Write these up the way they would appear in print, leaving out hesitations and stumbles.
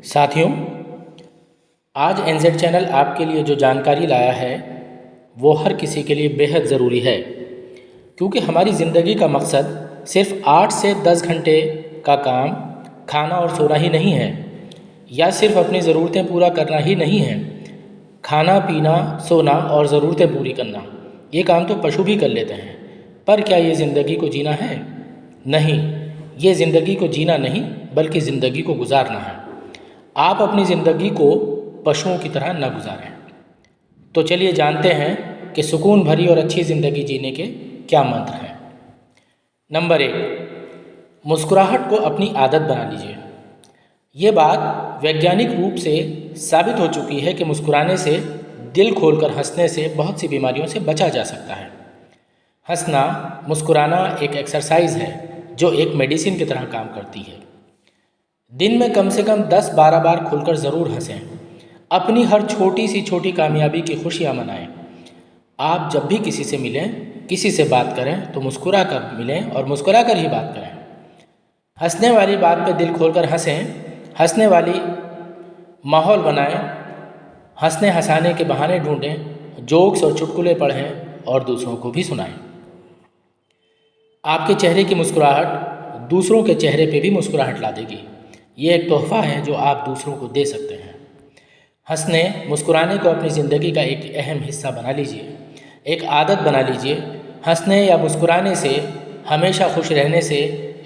साथियों, आज एनजेड चैनल आपके लिए जो जानकारी लाया है वो हर किसी के लिए बेहद ज़रूरी है, क्योंकि हमारी ज़िंदगी का मकसद सिर्फ 8 से 10 घंटे का काम, खाना और सोना ही नहीं है, या सिर्फ अपनी ज़रूरतें पूरा करना ही नहीं है। खाना पीना, सोना और ज़रूरतें पूरी करना, ये काम तो पशु भी कर लेते हैं, पर क्या ये ज़िंदगी को जीना है? नहीं, ये ज़िंदगी को जीना नहीं बल्कि ज़िंदगी को गुजारना है। आप अपनी ज़िंदगी को पशुओं की तरह न गुजारें। तो चलिए जानते हैं कि सुकून भरी और अच्छी ज़िंदगी जीने के क्या मंत्र हैं। नंबर 1, मुस्कुराहट को अपनी आदत बना लीजिए। ये बात वैज्ञानिक रूप से साबित हो चुकी है कि मुस्कुराने से, दिल खोलकर हंसने से बहुत सी बीमारियों से बचा जा सकता है। हंसना, मुस्कुराना एक एक्सरसाइज है जो एक मेडिसिन की तरह काम करती है। दिन में कम से कम 10-12 बार खुलकर ज़रूर हंसें। अपनी हर छोटी से छोटी कामयाबी की खुशियाँ मनाएं। आप जब भी किसी से मिलें, किसी से बात करें तो मुस्कुरा कर मिलें और मुस्कुरा कर ही बात करें। हंसने वाली बात पे दिल खोलकर हंसें, हंसने वाली माहौल बनाएं, हंसने हंसाने के बहाने ढूंढें, जोक्स और चुटकुले पढ़ें और दूसरों को भी सुनाएं। आपके चेहरे की मुस्कुराहट दूसरों के चेहरे पे भी मुस्कुराहट ला देगी। ये एक तोहफ़ा है जो आप दूसरों को दे सकते हैं। हंसने मुस्कुराने को अपनी ज़िंदगी का एक अहम हिस्सा बना लीजिए, एक आदत बना लीजिए। हंसने या मुस्कुराने से, हमेशा खुश रहने से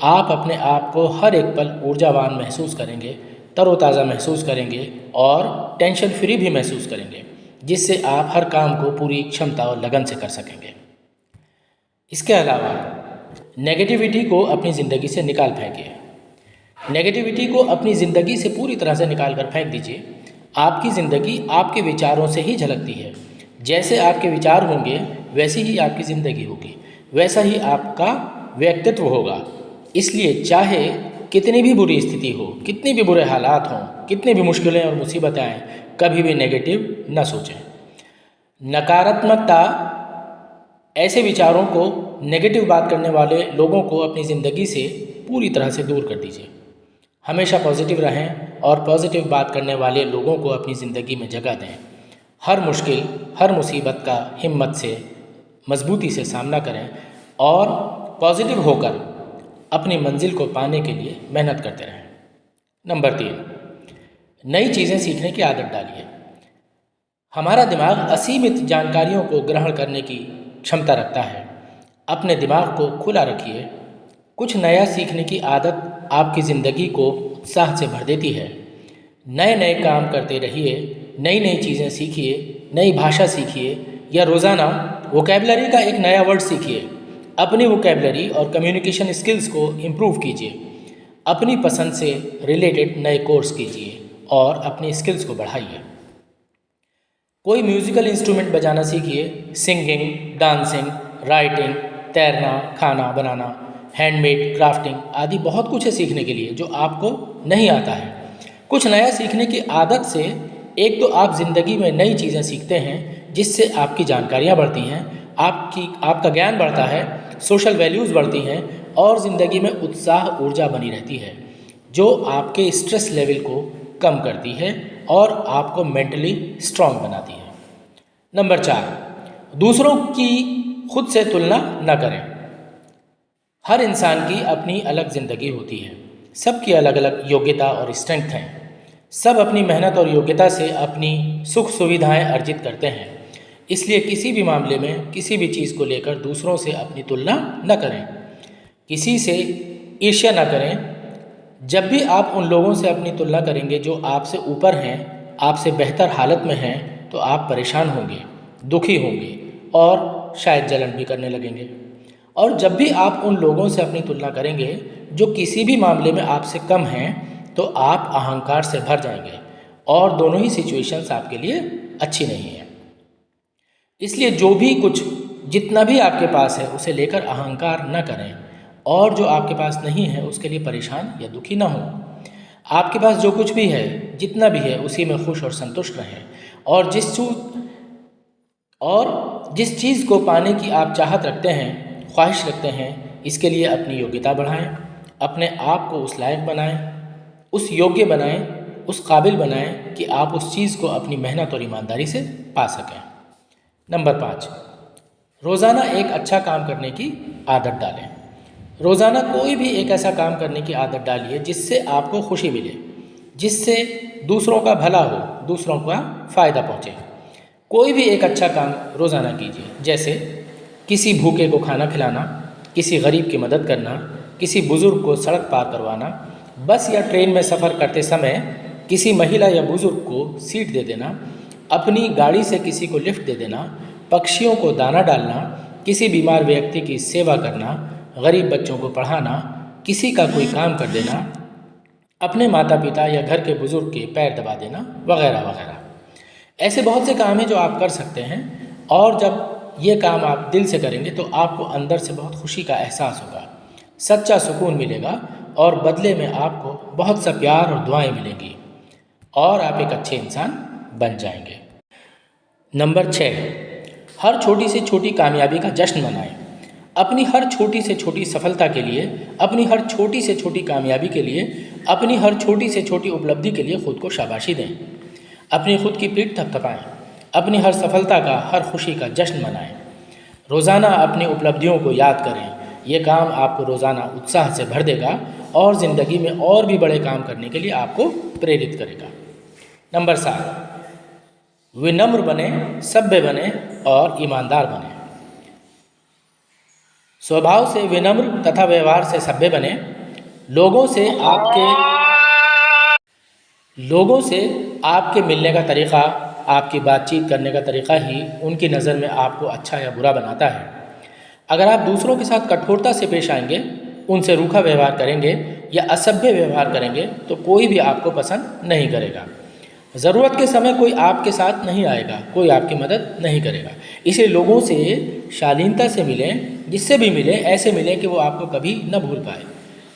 आप अपने आप को हर एक पल ऊर्जावान महसूस करेंगे, तरोताज़ा महसूस करेंगे और टेंशन फ्री भी महसूस करेंगे, जिससे आप हर काम को पूरी क्षमता और लगन से कर सकेंगे। इसके अलावा नेगेटिविटी को अपनी ज़िंदगी से निकाल फेंकिए। नेगेटिविटी को अपनी ज़िंदगी से पूरी तरह से निकाल कर फेंक दीजिए। आपकी ज़िंदगी आपके विचारों से ही झलकती है। जैसे आपके विचार होंगे वैसी ही आपकी ज़िंदगी होगी, वैसा ही आपका व्यक्तित्व होगा। इसलिए चाहे कितनी भी बुरी स्थिति हो, कितने भी बुरे हालात हों, कितनी भी मुश्किलें और मुसीबतें आएँ, कभी भी नेगेटिव न सोचें। नकारात्मकता, ऐसे विचारों को, नेगेटिव बात करने वाले लोगों को अपनी ज़िंदगी से पूरी तरह से दूर कर दीजिए। हमेशा पॉजिटिव रहें और पॉजिटिव बात करने वाले लोगों को अपनी ज़िंदगी में जगह दें। हर मुश्किल, हर मुसीबत का हिम्मत से, मजबूती से सामना करें और पॉजिटिव होकर अपनी मंजिल को पाने के लिए मेहनत करते रहें। नंबर 3, नई चीज़ें सीखने की आदत डालिए। हमारा दिमाग असीमित जानकारियों को ग्रहण करने की क्षमता रखता है। अपने दिमाग को खुला रखिए। कुछ नया सीखने की आदत आपकी ज़िंदगी को उत्साह से भर देती है। नए नए काम करते रहिए, नई नई चीज़ें सीखिए, नई भाषा सीखिए या रोज़ाना वोकैबुलरी का एक नया वर्ड सीखिए। अपनी वोकैबुलरी और कम्युनिकेशन स्किल्स को इम्प्रूव कीजिए। अपनी पसंद से रिलेटेड नए कोर्स कीजिए और अपनी स्किल्स को बढ़ाइए। कोई म्यूज़िकल इंस्ट्रूमेंट बजाना सीखिए। सिंगिंग, डांसिंग, राइटिंग, तैरना, खाना बनाना, हैंडमेड, क्राफ्टिंग आदि बहुत कुछ है सीखने के लिए जो आपको नहीं आता है। कुछ नया सीखने की आदत से एक तो आप ज़िंदगी में नई चीज़ें सीखते हैं, जिससे आपकी जानकारियाँ बढ़ती हैं, आपका ज्ञान बढ़ता है, सोशल वैल्यूज़ बढ़ती हैं और ज़िंदगी में उत्साह, ऊर्जा बनी रहती है, जो आपके स्ट्रेस लेवल को कम करती है और आपको मेंटली स्ट्रॉन्ग बनाती है। नंबर 4, दूसरों की खुद से तुलना न करें। हर इंसान की अपनी अलग ज़िंदगी होती है। सबकी अलग अलग योग्यता और स्ट्रेंथ हैं। सब अपनी मेहनत और योग्यता से अपनी सुख सुविधाएं अर्जित करते हैं। इसलिए किसी भी मामले में, किसी भी चीज़ को लेकर दूसरों से अपनी तुलना न करें। किसी से ईर्ष्या न करें। जब भी आप उन लोगों से अपनी तुलना करेंगे जो आपसे ऊपर हैं, आपसे बेहतर हालत में हैं, तो आप परेशान होंगे, दुखी होंगे और शायद जलन भी करने लगेंगे। और जब भी आप उन लोगों से अपनी तुलना करेंगे जो किसी भी मामले में आपसे कम हैं, तो आप अहंकार से भर जाएंगे और दोनों ही सिचुएशंस आपके लिए अच्छी नहीं है। इसलिए जो भी कुछ, जितना भी आपके पास है, उसे लेकर अहंकार न करें और जो आपके पास नहीं है उसके लिए परेशान या दुखी ना हो। आपके पास जो कुछ भी है, जितना भी है, उसी में खुश और संतुष्ट रहें और जिस चीज़ को पाने की आप चाहत रखते हैं, ख्वाहिश रखते हैं, इसके लिए अपनी योग्यता बढ़ाएं, अपने आप को उस लायक बनाएं, उस योग्य बनाएं उस काबिल बनाएं कि आप उस चीज़ को अपनी मेहनत और ईमानदारी से पा सकें। नंबर 5, रोज़ाना एक अच्छा काम करने की आदत डालें। रोज़ाना कोई भी एक ऐसा काम करने की आदत डालिए जिससे आपको खुशी मिले, जिससे दूसरों का भला हो, दूसरों का फ़ायदा पहुँचे। कोई भी एक अच्छा काम रोज़ाना कीजिए, जैसे किसी भूखे को खाना खिलाना, किसी गरीब की मदद करना, किसी बुज़ुर्ग को सड़क पार करवाना, बस या ट्रेन में सफ़र करते समय किसी महिला या बुज़ुर्ग को सीट दे देना, अपनी गाड़ी से किसी को लिफ्ट दे देना, पक्षियों को दाना डालना, किसी बीमार व्यक्ति की सेवा करना, गरीब बच्चों को पढ़ाना, किसी का कोई काम कर देना, अपने माता पिता या घर के बुज़ुर्ग के पैर दबा देना, वगैरह वगैरह। ऐसे बहुत से काम हैं जो आप कर सकते हैं, और जब ये काम आप दिल से करेंगे तो आपको अंदर से बहुत खुशी का एहसास होगा, सच्चा सुकून मिलेगा, और बदले में आपको बहुत सा प्यार और दुआएं मिलेंगी, और आप एक अच्छे इंसान बन जाएंगे। नंबर 6, हर छोटी से छोटी कामयाबी का जश्न मनाएं। अपनी हर छोटी से छोटी सफलता के लिए, अपनी हर छोटी से छोटी कामयाबी के लिए, अपनी हर छोटी से छोटी उपलब्धि के लिए खुद को शाबाशी दें। अपनी खुद की पीठ थपथपाएं। अपनी हर सफलता का, हर खुशी का जश्न मनाएं। रोज़ाना अपनी उपलब्धियों को याद करें। ये काम आपको रोज़ाना उत्साह से भर देगा और ज़िंदगी में और भी बड़े काम करने के लिए आपको प्रेरित करेगा। नंबर 7, विनम्र बने, सभ्य बने और ईमानदार बने। स्वभाव से विनम्र तथा व्यवहार से सभ्य बने। लोगों से आपके मिलने का तरीक़ा, आपकी बातचीत करने का तरीक़ा ही उनकी नज़र में आपको अच्छा या बुरा बनाता है। अगर आप दूसरों के साथ कठोरता से पेश आएंगे, उनसे रूखा व्यवहार करेंगे या असभ्य व्यवहार करेंगे तो कोई भी आपको पसंद नहीं करेगा। ज़रूरत के समय कोई आपके साथ नहीं आएगा, कोई आपकी मदद नहीं करेगा। इसलिए लोगों से शालीनता से मिलें, जिससे भी मिलें ऐसे मिलें कि वो आपको कभी न भूल पाए।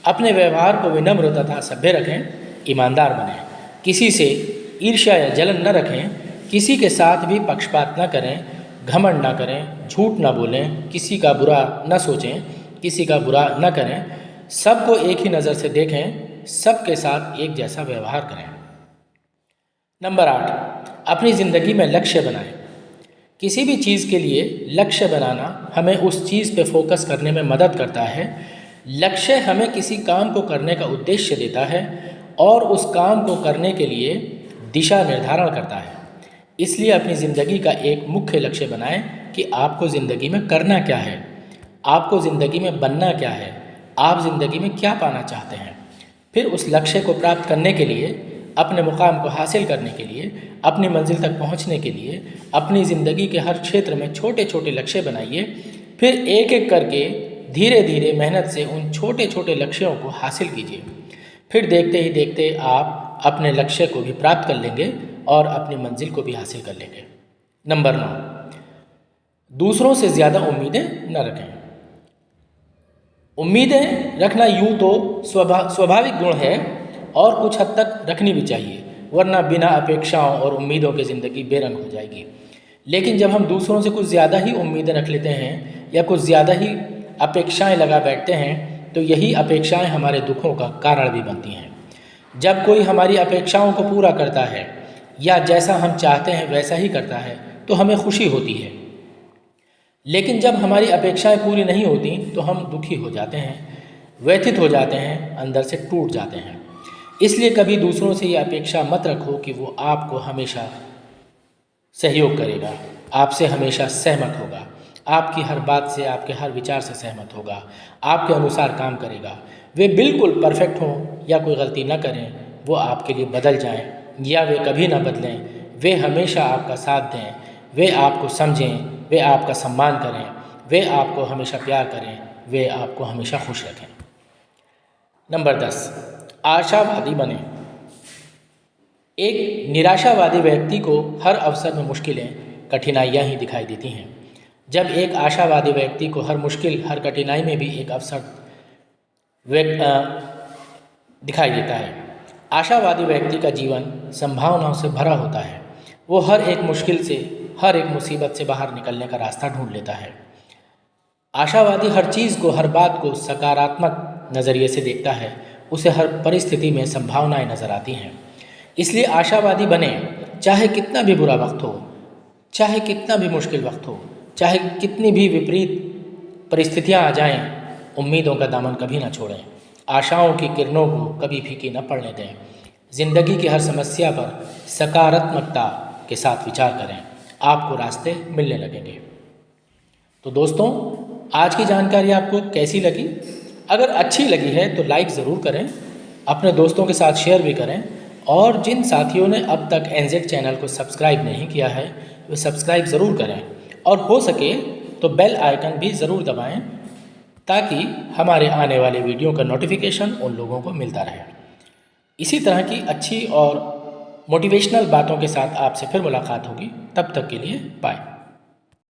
अपने व्यवहार को विनम्र तथा सभ्य रखें, ईमानदार बनें। किसी से ईर्ष्या या जलन न रखें, किसी के साथ भी पक्षपात न करें, घमंड न करें, झूठ न बोलें, किसी का बुरा न सोचें, किसी का बुरा न करें, सबको एक ही नज़र से देखें, सबके साथ एक जैसा व्यवहार करें। नंबर 8, अपनी ज़िंदगी में लक्ष्य बनाएं। किसी भी चीज़ के लिए लक्ष्य बनाना हमें उस चीज़ पे फोकस करने में मदद करता है। लक्ष्य हमें किसी काम को करने का उद्देश्य देता है और उस काम को करने के लिए दिशा निर्धारण करता है। इसलिए अपनी ज़िंदगी का एक मुख्य लक्ष्य बनाएं कि आपको ज़िंदगी में करना क्या है, आपको ज़िंदगी में बनना क्या है, आप ज़िंदगी में क्या पाना चाहते हैं। फिर उस लक्ष्य को प्राप्त करने के लिए, अपने मुकाम को हासिल करने के लिए, अपनी मंजिल तक पहुंचने के लिए अपनी ज़िंदगी के हर क्षेत्र में छोटे छोटे लक्ष्य बनाइए। फिर एक एक करके धीरे धीरे मेहनत से उन छोटे छोटे लक्ष्यों को हासिल कीजिए। फिर देखते ही देखते आप अपने लक्ष्य को भी प्राप्त कर लेंगे और अपनी मंजिल को भी हासिल कर लेंगे। नंबर 9, दूसरों से ज़्यादा उम्मीदें न रखें। उम्मीदें रखना यूँ तो स्वाभाविक गुण है और कुछ हद तक रखनी भी चाहिए, वरना बिना अपेक्षाओं और उम्मीदों की ज़िंदगी बेरंग हो जाएगी। लेकिन जब हम दूसरों से कुछ ज़्यादा ही उम्मीदें रख लेते हैं या कुछ ज़्यादा ही अपेक्षाएं लगा बैठते हैं तो यही अपेक्षाएं हमारे दुखों का कारण भी बनती हैं। जब कोई हमारी अपेक्षाओं को पूरा करता है या जैसा हम चाहते हैं वैसा ही करता है तो हमें खुशी होती है, लेकिन जब हमारी अपेक्षाएं पूरी नहीं होती तो हम दुखी हो जाते हैं, व्यथित हो जाते हैं, अंदर से टूट जाते हैं। इसलिए कभी दूसरों से ये अपेक्षा मत रखो कि वो आपको हमेशा सहयोग करेगा, आपसे हमेशा सहमत होगा, आपकी हर बात से, आपके हर विचार से सहमत होगा, आपके अनुसार काम करेगा। वे बिल्कुल परफेक्ट हों या कोई गलती न करें, वो आपके लिए बदल जाएं या वे कभी ना बदलें, वे हमेशा आपका साथ दें, वे आपको समझें, वे आपका सम्मान करें, वे आपको हमेशा प्यार करें, वे आपको हमेशा खुश रखें। नंबर 10, आशावादी बने। एक निराशावादी व्यक्ति को हर अवसर में मुश्किलें, कठिनाइयाँ ही दिखाई देती हैं। जब एक आशावादी व्यक्ति को हर मुश्किल, हर कठिनाई में भी एक अवसर दिखाई देता है। आशावादी व्यक्ति का जीवन संभावनाओं से भरा होता है। वो हर एक मुश्किल से, हर एक मुसीबत से बाहर निकलने का रास्ता ढूंढ लेता है। आशावादी हर चीज़ को, हर बात को सकारात्मक नज़रिए से देखता है। उसे हर परिस्थिति में संभावनाएं नज़र आती हैं। इसलिए आशावादी बने, चाहे कितना भी बुरा वक्त हो, चाहे कितना भी मुश्किल वक्त हो, चाहे कितनी भी विपरीत परिस्थितियां आ जाएं, उम्मीदों का दामन कभी ना छोड़ें, आशाओं की किरणों को कभी फीकी न पड़ने दें। ज़िंदगी की हर समस्या पर सकारात्मकता के साथ विचार करें, आपको रास्ते मिलने लगेंगे। तो दोस्तों, आज की जानकारी आपको कैसी लगी? अगर अच्छी लगी है तो लाइक ज़रूर करें, अपने दोस्तों के साथ शेयर भी करें, और जिन साथियों ने अब तक एनजेड चैनल को सब्सक्राइब नहीं किया है वे सब्सक्राइब ज़रूर करें, और हो सके तो बेल आइकन भी ज़रूर दबाएं ताकि हमारे आने वाले वीडियो का नोटिफिकेशन उन लोगों को मिलता रहे। इसी तरह की अच्छी और मोटिवेशनल बातों के साथ आपसे फिर मुलाकात होगी। तब तक के लिए बाय।